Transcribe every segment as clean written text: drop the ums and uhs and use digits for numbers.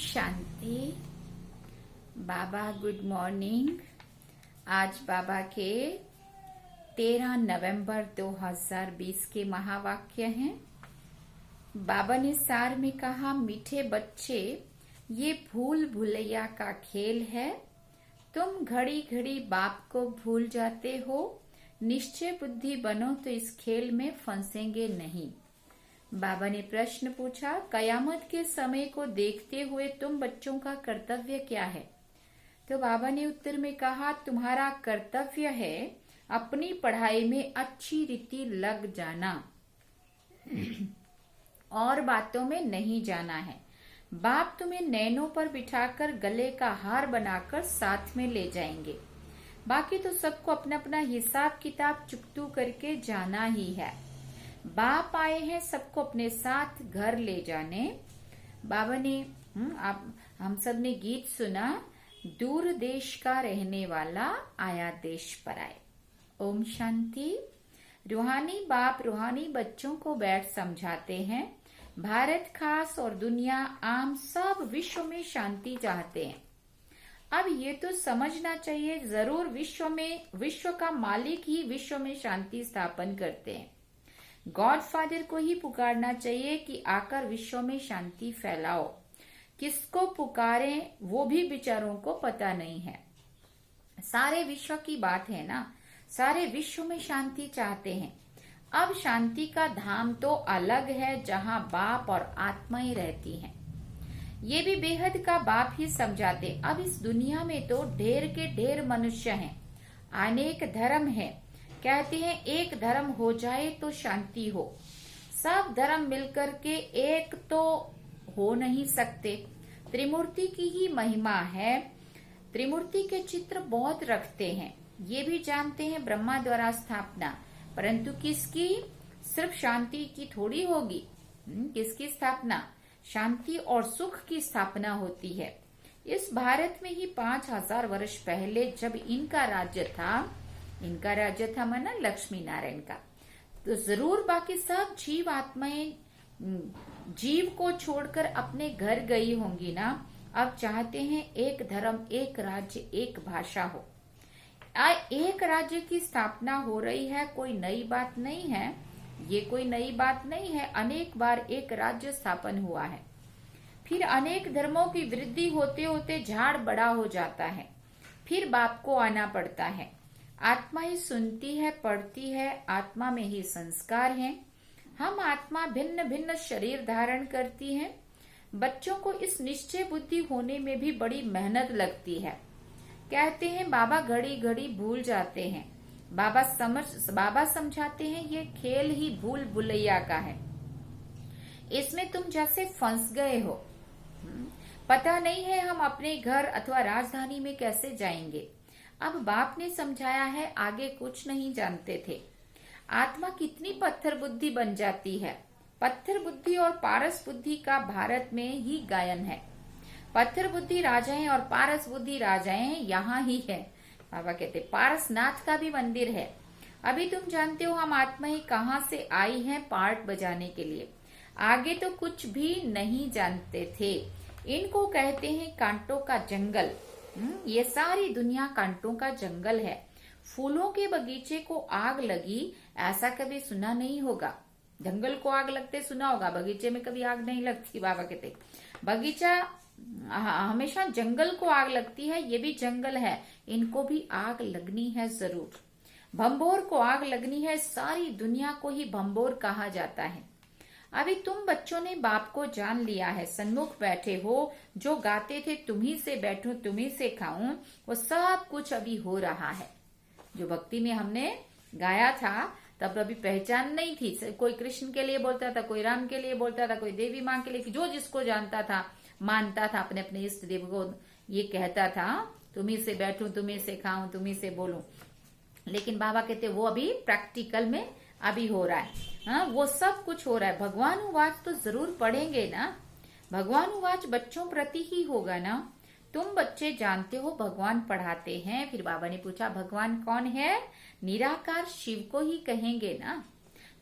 शांति। बाबा good morning. आज बाबा के 13 नवंबर 2020 के महावाक्य हैं। बाबा ने सार में कहा, मीठे बच्चे, ये भूल भुलैया का खेल है। तुम घड़ी घड़ी बाप को भूल जाते हो। निश्चय बुद्धि बनो तो इस खेल में फंसेंगे नहीं। बाबा ने प्रश्न पूछा, कयामत के समय को देखते हुए तुम बच्चों का कर्तव्य क्या है? तो बाबा ने उत्तर में कहा, तुम्हारा कर्तव्य है अपनी पढ़ाई में अच्छी रीति लग जाना और बातों में नहीं जाना है। बाप तुम्हें नैनों पर बिठाकर गले का हार बनाकर साथ में ले जाएंगे। बाकी तो सबको अपना अपना हिसाब किताब चुकतू करके जाना ही है। बाप आए हैं सबको अपने साथ घर ले जाने। बाबा ने हम सब ने गीत सुना, दूर देश का रहने वाला आया देश पर आए। ओम शांति। रूहानी बाप रूहानी बच्चों को बैठ समझाते हैं। भारत खास और दुनिया आम सब विश्व में शांति चाहते हैं। अब ये तो समझना चाहिए, जरूर विश्व का मालिक ही विश्व में शांति स्थापन करते हैं। गॉड फादर को ही पुकारना चाहिए कि आकर विश्व में शांति फैलाओ। किसको पुकारें वो भी बेचारों को पता नहीं है। सारे विश्व की बात है ना, सारे विश्व में शांति चाहते हैं। अब शांति का धाम तो अलग है जहाँ बाप और आत्मा ही रहती हैं। ये भी बेहद का बाप ही समझाते। अब इस दुनिया में तो ढेर के ढेर मनुष्य हैं, अनेक धर्म हैं। कहते हैं एक धर्म हो जाए तो शांति हो। सब धर्म मिलकर के एक तो हो नहीं सकते। त्रिमूर्ति की ही महिमा है। त्रिमूर्ति के चित्र बहुत रखते हैं। ये भी जानते हैं ब्रह्मा द्वारा स्थापना, परंतु किसकी? सिर्फ शांति की थोड़ी होगी। किसकी स्थापना? शांति और सुख की स्थापना होती है। इस भारत में ही 5000 वर्ष पहले जब इनका राज्य था माना लक्ष्मी नारायण का, तो जरूर बाकी सब जीव आत्माएं जीव को छोड़कर अपने घर गई होंगी ना। अब चाहते हैं एक धर्म, एक राज्य, एक भाषा हो। एक राज्य की स्थापना हो रही है, कोई नई बात नहीं है। ये कोई नई बात नहीं है। अनेक बार एक राज्य स्थापन हुआ है। फिर अनेक धर्मों की वृद्धि होते होते झाड़ बड़ा हो जाता है। फिर बाप को आना पड़ता है। आत्मा ही सुनती है, पढ़ती है। आत्मा में ही संस्कार हैं। हम आत्मा भिन्न भिन्न शरीर धारण करती है। बच्चों को इस निश्चय बुद्धि होने में भी बड़ी मेहनत लगती है। कहते हैं बाबा घड़ी घड़ी भूल जाते हैं। बाबा समझाते हैं ये खेल ही भूल भुलैया का है। इसमें तुम जैसे फंस गए हो। पता नहीं है हम अपने घर अथवा राजधानी में कैसे जाएंगे। अब बाप ने समझाया है, आगे कुछ नहीं जानते थे। आत्मा कितनी पत्थर बुद्धि बन जाती है। पत्थर बुद्धि और पारस बुद्धि का भारत में ही गायन है। पत्थर बुद्धि राजाएं और पारस बुद्धि राजाएं यहाँ ही है। बाबा कहते पारसनाथ का भी मंदिर है। अभी तुम जानते हो हम आत्मा ही कहाँ से आई हैं पार्ट बजाने के लिए। आगे तो कुछ भी नहीं जानते थे। इनको कहते हैं कांटों का जंगल। ये सारी दुनिया कांटों का जंगल है। फूलों के बगीचे को आग लगी ऐसा कभी सुना नहीं होगा। जंगल को आग लगते सुना होगा, बगीचे में कभी आग नहीं लगती। बाबा कहते बगीचा हमेशा जंगल को आग लगती है। ये भी जंगल है, इनको भी आग लगनी है जरूर। भंबोर को आग लगनी है। सारी दुनिया को ही भंबोर कहा जाता है। अभी तुम बच्चों ने बाप को जान लिया है। सन्मुख बैठे हो। जो गाते थे तुम्ही से बैठूं तुम्ही से खाऊं, वो सब कुछ अभी हो रहा है। जो भक्ति में हमने गाया था तब अभी पहचान नहीं थी। कोई कृष्ण के लिए बोलता था, कोई राम के लिए बोलता था, कोई देवी माँ के लिए, जो जिसको जानता था मानता था, अपने अपने इष्ट देव को ये कहता था तुम्ही से बैठूं तुम्ही से खाऊं तुम्ही से बोलूं। लेकिन बाबा कहते वो अभी प्रैक्टिकल में अभी हो रहा है। हाँ, वो सब कुछ हो रहा है। भगवान उवाच तो जरूर पढ़ेंगे ना। भगवान उवाच बच्चों प्रति ही होगा ना। तुम बच्चे जानते हो भगवान पढ़ाते हैं। फिर बाबा ने पूछा भगवान कौन है? निराकार शिव को ही कहेंगे ना।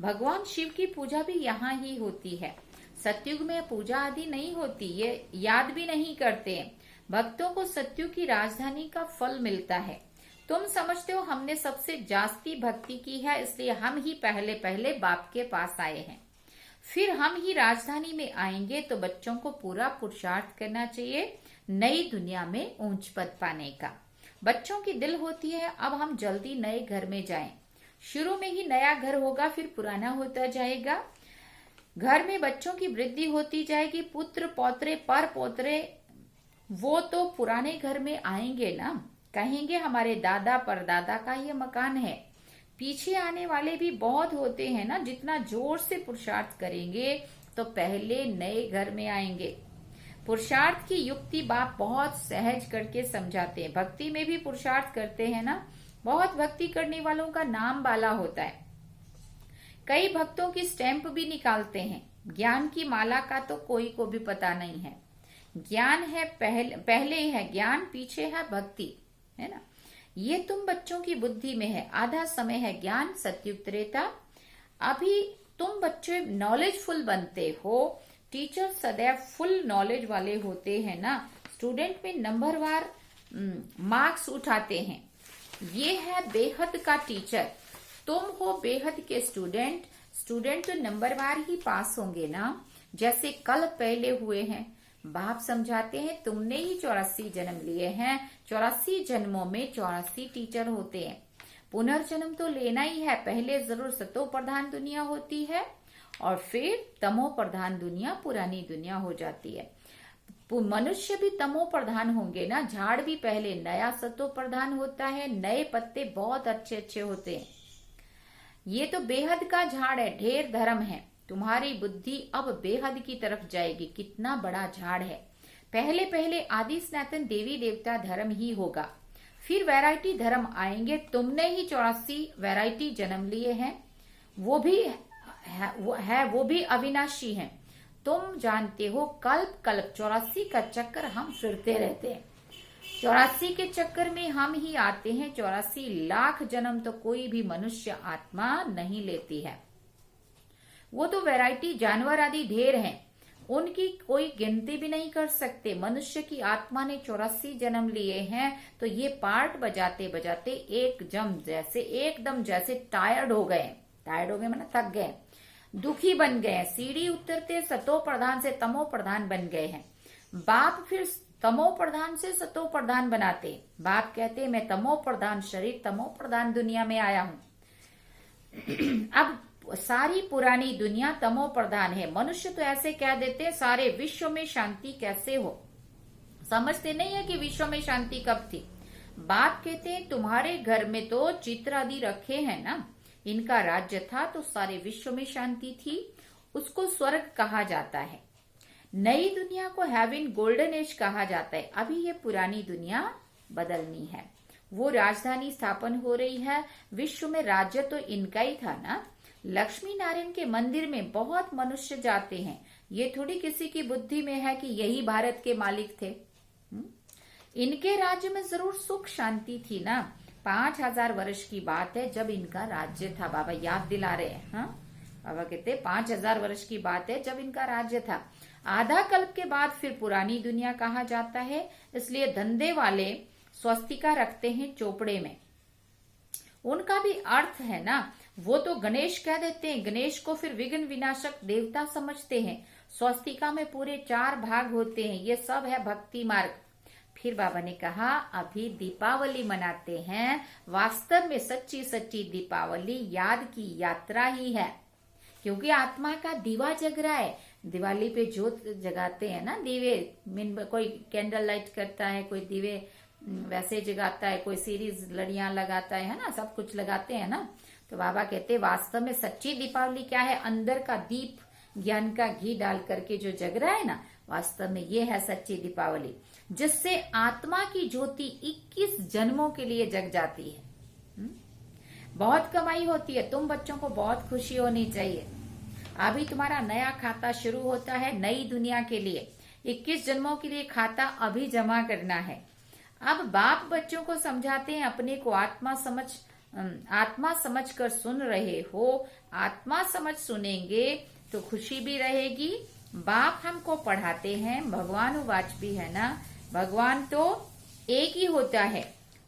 भगवान शिव की पूजा भी यहाँ ही होती है। सतयुग में पूजा आदि नहीं होती, ये याद भी नहीं करते हैं। भक्तों को सतयुग की राजधानी का फल मिलता है। तुम समझते हो हमने सबसे जास्ती भक्ति की है, इसलिए हम ही पहले पहले बाप के पास आए हैं, फिर हम ही राजधानी में आएंगे। तो बच्चों को पूरा पुरुषार्थ करना चाहिए नई दुनिया में ऊंच पद पाने का। बच्चों की दिल होती है अब हम जल्दी नए घर में जाएं। शुरू में ही नया घर होगा, फिर पुराना होता जाएगा। घर में बच्चों की वृद्धि होती जाएगी। पुत्र पौत्रे पर पोत्रे वो तो पुराने घर में आएंगे ना, कहेंगे हमारे दादा परदादा का ये मकान है। पीछे आने वाले भी बहुत होते हैं ना, जितना जोर से पुरुषार्थ करेंगे तो पहले नए घर में आएंगे। पुरुषार्थ की युक्ति बाप बहुत सहज करके समझाते हैं। भक्ति में भी पुरुषार्थ करते हैं ना, बहुत भक्ति करने वालों का नाम बाला होता है। कई भक्तों की स्टैंप भी निकालते हैं। ज्ञान की माला का तो कोई को भी पता नहीं है। ज्ञान है पहले है ज्ञान, पीछे है भक्ति, है ना। ये तुम बच्चों की बुद्धि में है। आधा समय है ज्ञान, सतयुग त्रेता। अभी तुम बच्चे नॉलेजफुल बनते हो। टीचर सदैव फुल नॉलेज वाले होते हैं ना। स्टूडेंट में नंबरवार मार्क्स उठाते हैं। ये है बेहद का टीचर। तुम हो बेहद के स्टूडेंट। स्टूडेंट तो नंबरवार ही पास होंगे ना, जैसे कल पहले हुए हैं। बाप समझाते हैं तुमने ही 84 जन्म लिए हैं। 84 जन्मों में 84 टीचर होते हैं। पुनर्जन्म तो लेना ही है। पहले जरूर सतो प्रधान दुनिया होती है और फिर तमो प्रधान दुनिया, पुरानी दुनिया हो जाती है। मनुष्य भी तमो प्रधान होंगे ना। झाड़ भी पहले नया सतो प्रधान होता है, नए पत्ते बहुत अच्छे अच्छे होते हैं। ये तो बेहद का झाड़ है, ढेर धर्म है। तुम्हारी बुद्धि अब बेहद की तरफ जाएगी। कितना बड़ा झाड़ है। पहले पहले आदि सनातन देवी देवता धर्म ही होगा, फिर वैरायटी धर्म आएंगे। तुमने ही 84 वैरायटी जन्म लिए हैं। वो भी अविनाशी हैं। तुम जानते हो कल्प कल्प 84 का चक्कर हम फिरते रहते हैं। 84 के चक्कर में हम ही आते हैं। 84 लाख जन्म तो कोई भी मनुष्य आत्मा नहीं लेती है। वो तो वैरायटी जानवर आदि ढेर हैं, उनकी कोई गिनती भी नहीं कर सकते। मनुष्य की आत्मा ने 84 जन्म लिए हैं, तो ये पार्ट बजाते बजाते एकदम जैसे टायर्ड हो गए माना थक गए, दुखी बन गए। सीढ़ी उतरते सतो प्रधान से तमो प्रधान बन गए हैं। बाप फिर तमो प्रधान से सतो प्रधान बनाते। बाप कहते मैं तमो प्रधान शरीर, तमो प्रधान दुनिया में आया हूं। अब सारी पुरानी दुनिया तमो प्रधान है। मनुष्य तो ऐसे कह देते सारे विश्व में शांति कैसे हो। समझते नहीं है कि विश्व में शांति कब थी। बाप कहते हैं तुम्हारे घर में तो चित्र आदि रखे हैं ना, इनका राज्य था तो सारे विश्व में शांति थी। उसको स्वर्ग कहा जाता है। नई दुनिया को हेवन गोल्डन एज कहा जाता है। अभी ये पुरानी दुनिया बदलनी है। वो राजधानी स्थापन हो रही है। विश्व में राज्य तो इनका ही था ना। लक्ष्मी नारायण के मंदिर में बहुत मनुष्य जाते हैं। ये थोड़ी किसी की बुद्धि में है कि यही भारत के मालिक थे। इनके राज्य में जरूर सुख शांति थी ना। 5000 वर्ष की बात है जब इनका राज्य था। बाबा याद दिला रहे हैं। हाँ, बाबा कहते 5000 वर्ष की बात है जब इनका राज्य था। आधा कल्प के बाद फिर पुरानी दुनिया कहा जाता है। इसलिए धंधे वाले स्वस्तिका रखते हैं चोपड़े में। उनका भी अर्थ है ना। वो तो गणेश कह देते हैं। गणेश को फिर विघ्न विनाशक देवता समझते हैं। स्वस्तिका में पूरे 4 भाग होते हैं। ये सब है भक्ति मार्ग। फिर बाबा ने कहा अभी दीपावली मनाते हैं। वास्तव में सच्ची सच्ची दीपावली याद की यात्रा ही है, क्योंकि आत्मा का दीवा जग रहा है। दिवाली पे जोत जगाते हैं ना, दीवे। कोई कैंडल लाइट करता है, कोई दीवे वैसे जगाता है, कोई सीरीज लड़ियां लगाता है ना, सब कुछ लगाते हैं ना। तो बाबा कहते वास्तव में सच्ची दीपावली क्या है? अंदर का दीप ज्ञान का घी डाल करके जो जग रहा है ना, वास्तव में ये है सच्ची दीपावली, जिससे आत्मा की ज्योति 21 जन्मों के लिए जग जाती है। बहुत कमाई होती है। तुम बच्चों को बहुत खुशी होनी चाहिए। अभी तुम्हारा नया खाता शुरू होता है नई दुनिया के लिए। 21 जन्मों के लिए खाता अभी जमा करना है। अब बाप बच्चों को समझाते हैं अपने को आत्मा समझ कर सुन रहे हो। आत्मा समझ सुनेंगे तो खुशी भी रहेगी बाप हमको पढ़ाते हैं, भगवान उवाच भी है ना, भगवान तो एक ही होता है,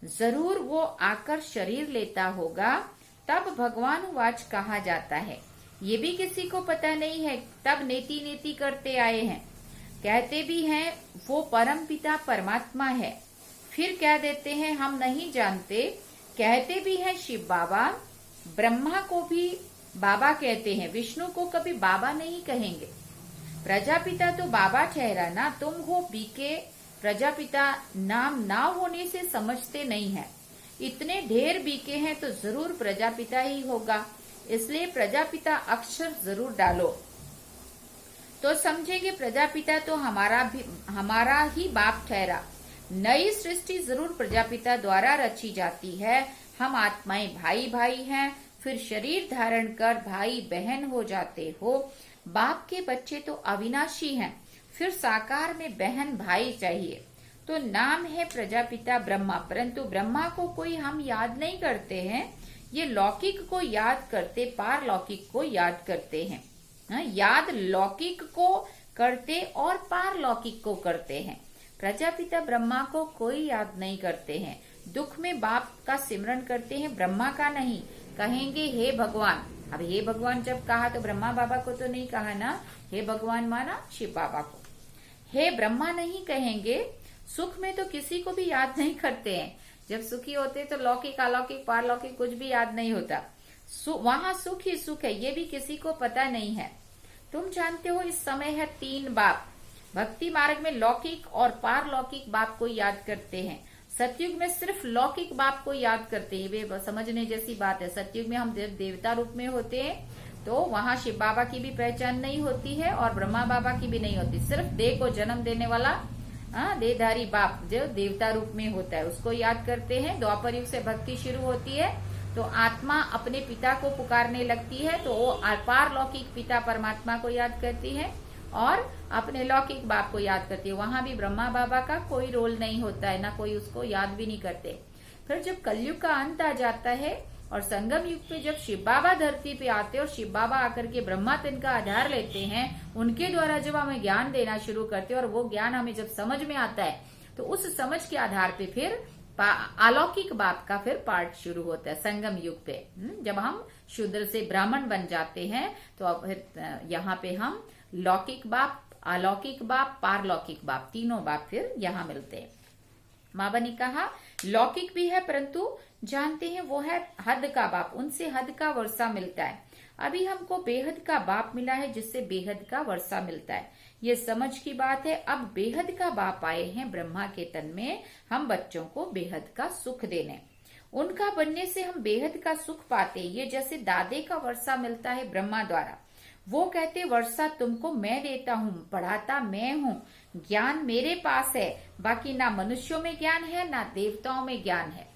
जरूर वो आकर शरीर लेता होगा, तब भगवान उवाच कहा जाता है। ये भी किसी को पता नहीं है, तब नेति नेति करते आए हैं। कहते भी हैं वो परम पिता परमात्मा है, फिर कह देते हैं हम नहीं जानते। कहते भी हैं शिव बाबा, ब्रह्मा को भी बाबा कहते हैं, विष्णु को कभी बाबा नहीं कहेंगे। प्रजापिता तो बाबा ठहरा ना, तुम हो बीके, प्रजापिता नाम ना होने से समझते नहीं है। इतने ढेर बीके हैं तो जरूर प्रजापिता ही होगा, इसलिए प्रजापिता अक्षर जरूर डालो तो समझेंगे प्रजापिता तो हमारा ही बाप ठहरा। नई सृष्टि जरूर प्रजापिता द्वारा रची जाती है। हम आत्माएं भाई भाई हैं, फिर शरीर धारण कर भाई बहन हो जाते हो। बाप के बच्चे तो अविनाशी हैं, फिर साकार में बहन भाई चाहिए। तो नाम है प्रजापिता ब्रह्मा, परंतु ब्रह्मा को कोई हम याद नहीं करते हैं, ये लौकिक को याद करते, पारलौकिक को याद करते हैं। याद लौकिक को करते और पारलौकिक को करते हैं। प्रजापिता ब्रह्मा को कोई याद नहीं करते हैं। दुख में बाप का सिमरन करते हैं, ब्रह्मा का नहीं। कहेंगे हे भगवान, अब हे भगवान जब कहा तो ब्रह्मा बाबा को तो नहीं कहा ना, हे भगवान माना शिव बाबा को। हे ब्रह्मा नहीं कहेंगे। सुख में तो किसी को भी याद नहीं करते हैं। जब सुखी होते तो लौकिक अलौकिक पारलौकिक कुछ भी याद नहीं होता। वहां सुख ही सुख है, ये भी किसी को पता नहीं है। तुम जानते हो इस समय है 3 बाप। भक्ति मार्ग में लौकिक और पारलौकिक बाप को याद करते हैं, सतयुग में सिर्फ लौकिक बाप को याद करते हैं। वे समझने जैसी बात है। सतयुग में हम देवता रूप में होते हैं तो वहां शिव बाबा की भी पहचान नहीं होती है और ब्रह्मा बाबा की भी नहीं होती। सिर्फ देह को जन्म देने वाला देहधारी बाप जो देवता रूप में होता है उसको याद करते हैं। द्वापर युग से भक्ति शुरू होती है तो आत्मा अपने पिता को पुकारने लगती है तो वो पारलौकिक पिता परमात्मा को याद करती है और अपने लौकिक बाप को याद करती है। वहां भी ब्रह्मा बाबा का कोई रोल नहीं होता है, ना कोई उसको याद भी नहीं करते। फिर जब कलयुग का अंत आ जाता है और संगम युग पे जब शिव बाबा धरती पे आते और शिव बाबा आकर के ब्रह्मा तन का आधार लेते हैं, उनके द्वारा जब हमें ज्ञान देना शुरू करते हैं और वो ज्ञान हमें जब समझ में आता है तो उस समझ के आधार पे फिर अलौकिक बाप का फिर पार्ट शुरू होता है संगम युग पे। जब हम शूद्र से ब्राह्मण बन जाते हैं तो अब फिर यहाँ पे हम लौकिक बाप, अलौकिक बाप, पारलौकिक बाप, तीनों बाप फिर यहाँ मिलते हैं। बाबा ने कहा लौकिक भी है परंतु जानते हैं वो है हद का बाप, उनसे हद का वर्षा मिलता है। अभी हमको बेहद का बाप मिला है जिससे बेहद का वर्षा मिलता है। ये समझ की बात है। अब बेहद का बाप आए हैं ब्रह्मा के तन में हम बच्चों को बेहद का सुख देने। उनका बनने से हम बेहद का सुख पाते। ये जैसे दादे का वर्षा मिलता है ब्रह्मा द्वारा, वो कहते वर्षा तुमको मैं देता हूँ, पढ़ाता मैं हूँ, ज्ञान मेरे पास है, बाकी ना मनुष्यों में ज्ञान है ना देवताओं में ज्ञान है।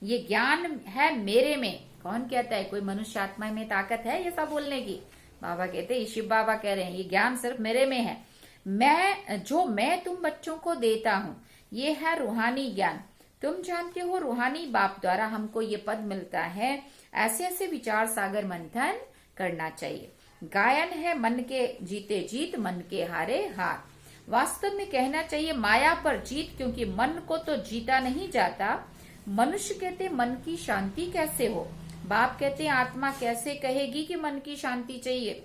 ये ज्ञान है मेरे में। कौन कहता है? कोई मनुष्य आत्मा में ताकत है ये सब बोलने की? बाबा कहते हैं, शिव बाबा कह रहे हैं ये ज्ञान सिर्फ मेरे में है। मैं तुम बच्चों को देता हूँ ये है रूहानी ज्ञान। तुम जानते हो रूहानी बाप द्वारा हमको ये पद मिलता है। ऐसे ऐसे विचार सागर मंथन करना चाहिए। गायन है मन के जीते जीत, मन के हारे हार। वास्तव में कहना चाहिए माया पर जीत, क्योंकि मन को तो जीता नहीं जाता। मनुष्य कहते मन की शांति कैसे हो? बाप कहते आत्मा कैसे कहेगी कि मन की शांति चाहिए?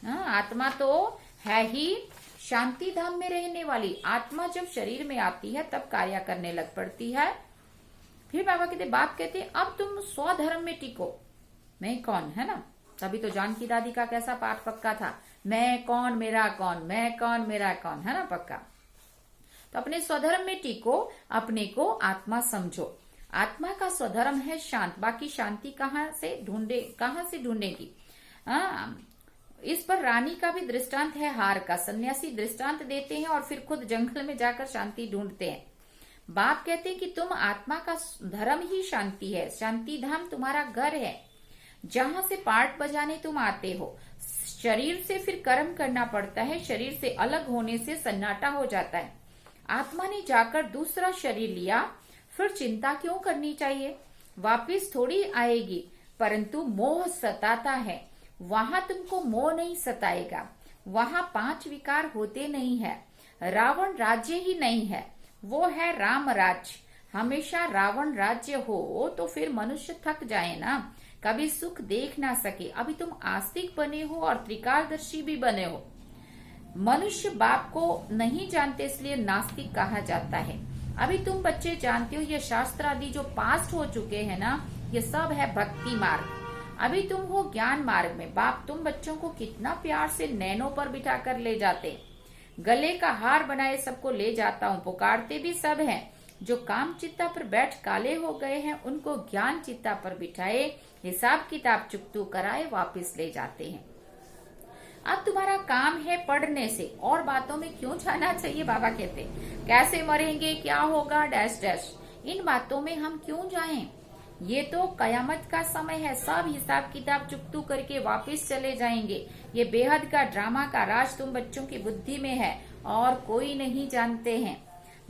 आत्मा तो है ही शांति धाम में रहने वाली। आत्मा जब शरीर में आती है तब कार्य करने लग पड़ती है। फिर बाबा कहते, बाप कहते अब तुम स्वधर्म में टिको। मैं कौन, है ना? तभी तो जानकी दादी का कैसा पाठ पक्का था, मैं कौन मेरा कौन, मैं कौन मेरा कौन, है ना पक्का। तो अपने स्वधर्म में टिको, अपने को आत्मा समझो। आत्मा का स्वधर्म है शांत, बाकी शांति कहाँ से ढूंढेगी? इस पर रानी का भी दृष्टांत है हार का। सन्यासी दृष्टांत देते हैं और फिर खुद जंगल में जाकर शांति ढूंढते हैं। बाप कहते हैं कि तुम आत्मा का धर्म ही शांति है। शांति धाम तुम्हारा घर है जहां से पार्ट बजाने तुम आते हो। शरीर से फिर कर्म करना पड़ता है, शरीर से अलग होने से सन्नाटा हो जाता है। आत्मा ने जाकर दूसरा शरीर लिया, फिर चिंता क्यों करनी चाहिए? वापिस थोड़ी आएगी, परंतु मोह सताता है। वहां तुमको मोह नहीं सताएगा। वहाँ 5 विकार होते नहीं है। रावण राज्य ही नहीं है, वो है राम राज्य। हमेशा रावण राज्य हो तो फिर मनुष्य थक जाए ना, कभी सुख देख ना सके। अभी तुम आस्तिक बने हो और त्रिकालदर्शी भी बने हो। मनुष्य बाप को नहीं जानते इसलिए नास्तिक कहा जाता है। अभी तुम बच्चे जानते हो ये शास्त्र आदि जो पास्ट हो चुके हैं ना, ये सब है भक्ति मार्ग। अभी तुम हो ज्ञान मार्ग में। बाप तुम बच्चों को कितना प्यार से नैनों पर बिठा कर ले जाते, गले का हार बनाए सबको ले जाता हूँ। पुकारते भी सब हैं, जो काम चित्ता पर बैठ काले हो गए हैं उनको ज्ञान चित्ता पर बिठाए, हिसाब किताब चुकतू कराए वापस ले जाते हैं। अब तुम्हारा काम है पढ़ने से, और बातों में क्यों जाना चाहिए। बाबा कहते कैसे मरेंगे, क्या होगा, डैश डैश, इन बातों में हम क्यों जाएं। ये तो कयामत का समय है, सब हिसाब किताब चुकतू करके वापस चले जाएंगे। ये बेहद का ड्रामा का राज तुम बच्चों की बुद्धि में है और कोई नहीं जानते हैं।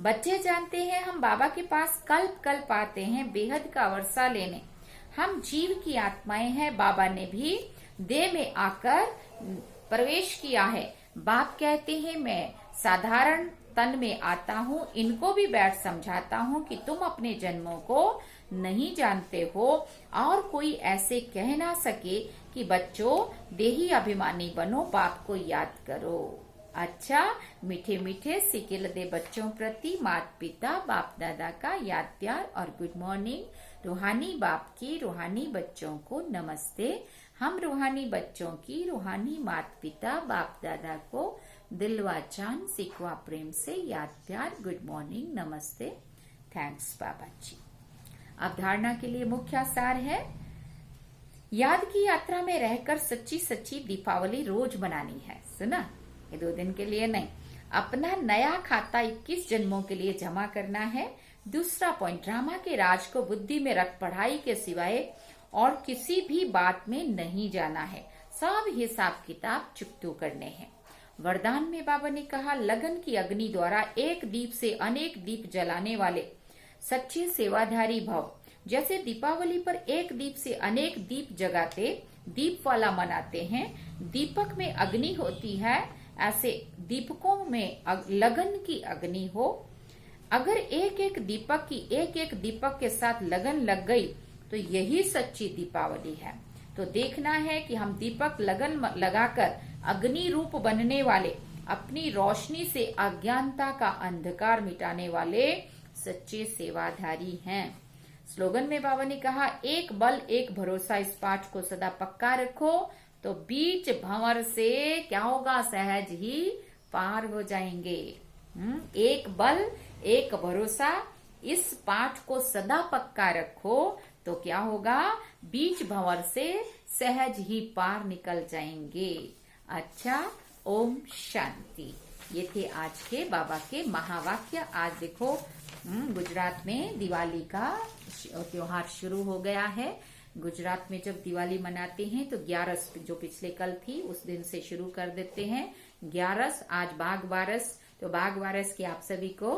बच्चे जानते हैं हम बाबा के पास कल्प कल्प आते हैं बेहद का वर्षा लेने। हम जीव की आत्माएं हैं, बाबा ने भी देह में आकर प्रवेश किया है। बाप कहते हैं मैं साधारण तन में आता हूँ, इनको भी बैठ समझाता हूँ कि तुम अपने जन्मों को नहीं जानते हो और कोई ऐसे कह ना सके कि बच्चों देही अभिमानी बनो, बाप को याद करो। अच्छा, मीठे मीठे सिकिल दे बच्चों प्रति माता पिता बाप दादा का याद प्यार और गुड मॉर्निंग। रूहानी बाप की रूहानी बच्चों को नमस्ते। हम रूहानी बच्चों की रूहानी माता पिता बाप दादा को दिलवा चांद सिकवा प्रेम से याद प्यार, गुड मॉर्निंग, नमस्ते, थैंक्स बाबा जी। अवधारणा के लिए मुख्य सार है, याद की यात्रा में रहकर सच्ची सच्ची दीपावली रोज मनानी है। सुना, ये 2 दिन के लिए नहीं, अपना नया खाता 21 जन्मों के लिए जमा करना है। दूसरा पॉइंट, ड्रामा के राज को बुद्धि में रख पढ़ाई के सिवाय और किसी भी बात में नहीं जाना है। सब हिसाब किताब चुकतू करने हैं। वरदान में बाबा ने कहा, लगन की अग्नि द्वारा एक दीप से अनेक दीप जलाने वाले सच्चे सेवाधारी भव। जैसे दीपावली पर एक दीप से अनेक दीप जगाते, दीप वाला मनाते हैं, दीपक में अग्नि होती है, ऐसे दीपकों में लगन की अग्नि हो। अगर एक एक दीपक के साथ लगन लग गई तो यही सच्ची दीपावली है। तो देखना है कि हम दीपक लगन लगाकर अग्नि रूप बनने वाले, अपनी रोशनी से अज्ञानता का अंधकार मिटाने वाले सच्चे सेवाधारी हैं। स्लोगन में बाबा ने कहा, एक बल एक भरोसा, इस पाठ को सदा पक्का रखो तो बीच भंवर से क्या होगा, सहज ही पार हो जाएंगे। एक बल एक भरोसा, इस पाठ को सदा पक्का रखो तो क्या होगा, बीच भंवर से सहज ही पार निकल जाएंगे। अच्छा, ओम शांति। ये थे आज के बाबा के महावाक्य। आज देखो गुजरात में दिवाली का त्योहार शुरू हो गया है। गुजरात में जब दिवाली मनाते हैं तो 11 जो पिछले कल थी उस दिन से शुरू कर देते हैं। 11, आज बाघ बारस, तो बाघ बारस की आप सभी को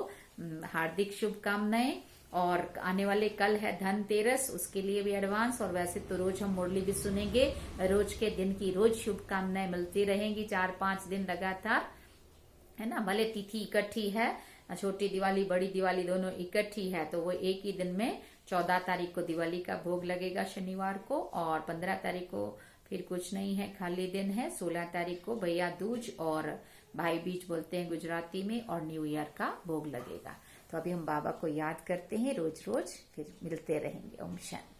हार्दिक शुभकामनाएं। और आने वाले कल है धनतेरस, उसके लिए भी एडवांस। और वैसे तो रोज हम मुरली भी सुनेंगे, रोज के दिन की रोज शुभकामनाएं मिलती रहेंगी 4-5 दिन लगातार, है ना। भले तिथि इकट्ठी है, छोटी दिवाली बड़ी दिवाली दोनों इकट्ठी है, तो वो एक ही दिन में 14 तारीख को दिवाली का भोग लगेगा शनिवार को, और 15 तारीख को फिर कुछ नहीं है, खाली दिन है। 16 तारीख को भैया दूज और भाई बीज बोलते हैं गुजराती में, और न्यू ईयर का भोग लगेगा। तो अभी हम बाबा को याद करते हैं रोज रोज, फिर मिलते रहेंगे। ओम शांति।